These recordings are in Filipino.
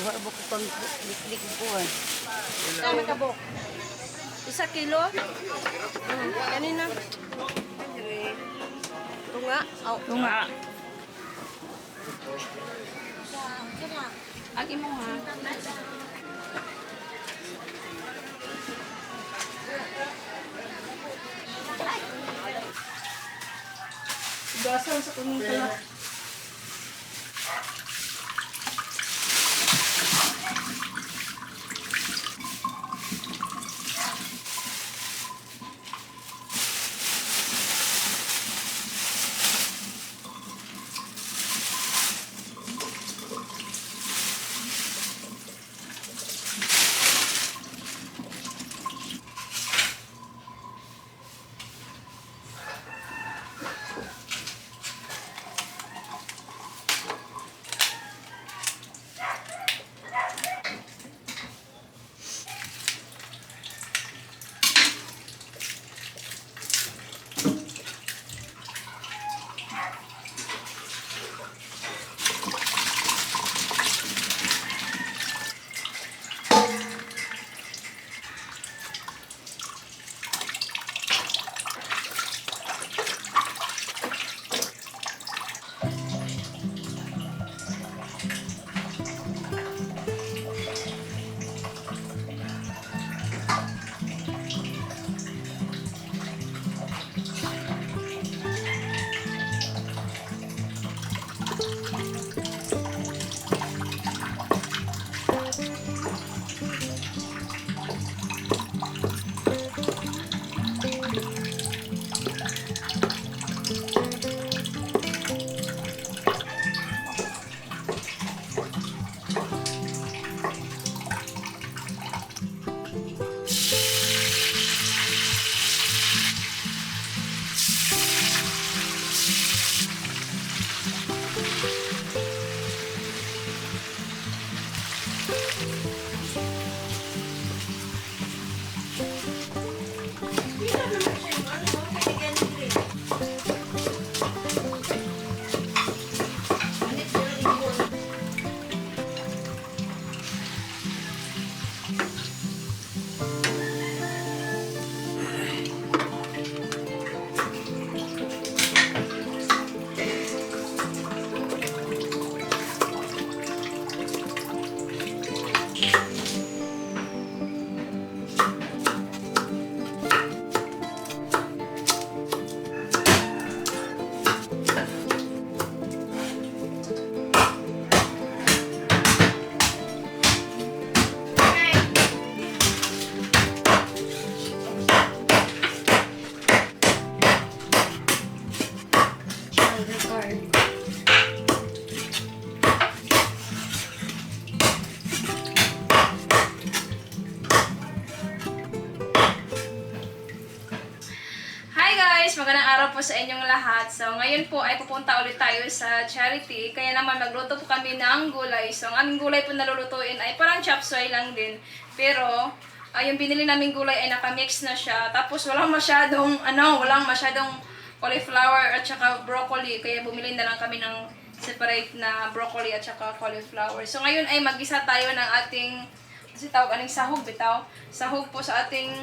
Buha ba ko pang liklik ko eh. Kami ka bo. 1 kilo? Kanina. Tunga. Oh. Tunga. Agi mo ha. Gasan sa kuning pala. Magandang araw po sa inyong lahat. So, ngayon po ay pupunta ulit tayo sa charity. Kaya naman magluto po kami ng gulay. So, ang aming gulay po na lulutuin ay parang chop suey lang din. Pero, yung binili naming gulay ay nakamix na siya. Tapos, walang masyadong cauliflower at saka broccoli. Kaya bumili na lang kami ng separate na broccoli at saka cauliflower. So, ngayon ay mag-isa tayo ng ating Kasi tawag aning sahog, bitaw. Sahog po sa ating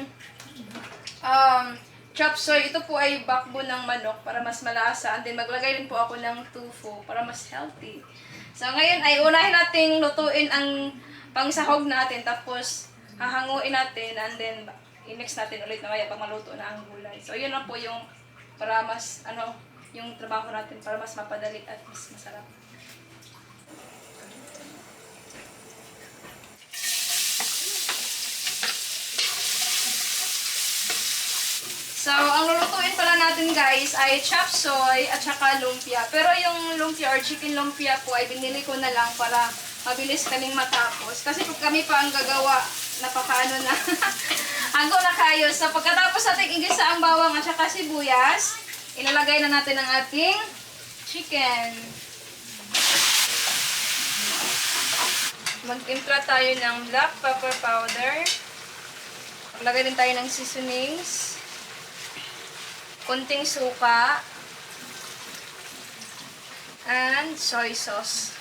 chop suey. Ito po ay backbone ng manok para mas malasa. And then maglagay din po ako ng tofu para mas healthy. So ngayon ay unahin nating lutuin ang pangsahog natin. Tapos hahanguin natin and then i-mix natin ulit na maya pag maluto na ang gulay. So yun na po yung para mas yung trabaho natin para mas mapadali at mas masarap. So, ang lulutuin pala natin guys ay chop suey at saka lumpia. Pero yung lumpia or chicken lumpia po ay binili ko na lang para mabilis kaming matapos. Kasi pag kami pa ang gagawa, napakaano na. Hago na kayo. So, pagkatapos natin igisa ang bawang at saka sibuyas, ilalagay na natin ang ating chicken. Mag-impla tayo ng black pepper powder. Maglagay din tayo ng seasonings. Kunting suka. And soy sauce.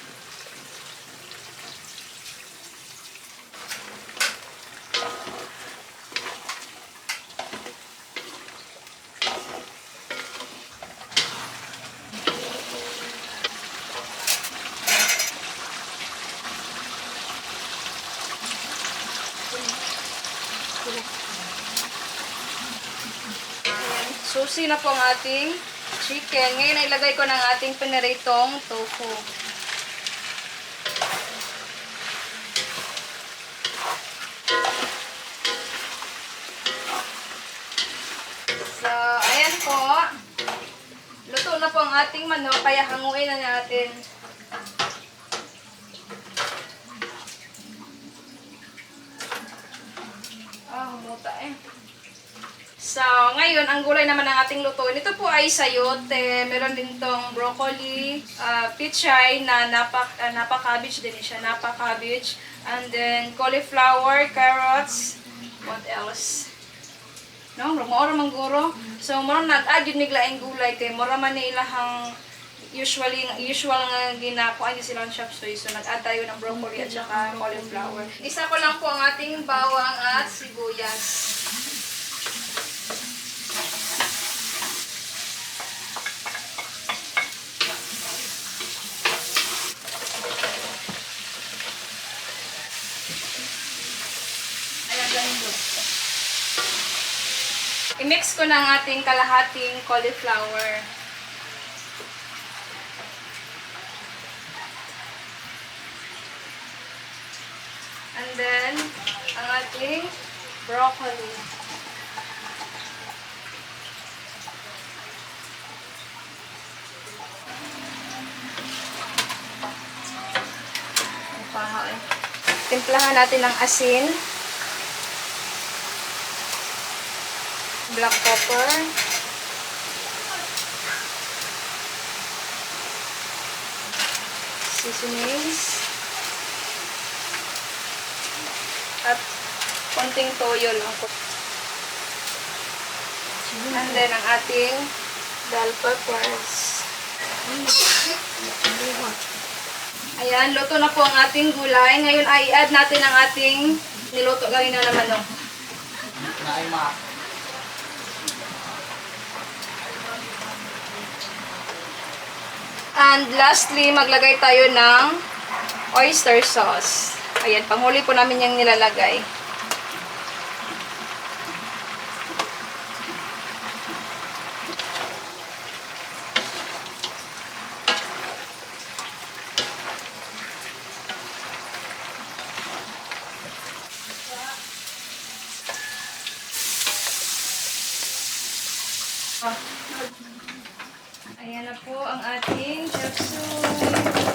Susi na po ang ating chicken. Ngayon ay ilagay ko ng ating pinaritong tofu. So, ayan po. Luto na po ang ating manok, kaya hanguin na natin. Humuta eh. So, ngayon, ang gulay naman ng ating lutuin. Ito po ay sayote. Meron din tong broccoli, pichay na napa-cabbage din siya. Napa-cabbage. And then, cauliflower, carrots. What else? No, mura man guro. So, mura nag-add yun niglaing gulay. Kay mura man ilahang usual nga ginakuha niya silang chop suey. So, nag-add tayo ng broccoli at saka cauliflower. Isa ko lang po ang ating bawang at sibuyas. I-mix ko na ang ating kalahating cauliflower. And then, ang ating broccoli. Timplahan natin ng asin. Black pepper. Seasonings. At konting toyo lang po. And then ang ating bell peppers. Ayan, luto na po ang ating gulay. Ngayon ay i-add natin ang ating niluto kanina na manok. And lastly, maglagay tayo ng oyster sauce. Ayan, panghuli po namin yung nilalagay. Ayan na po ang ating chop suey.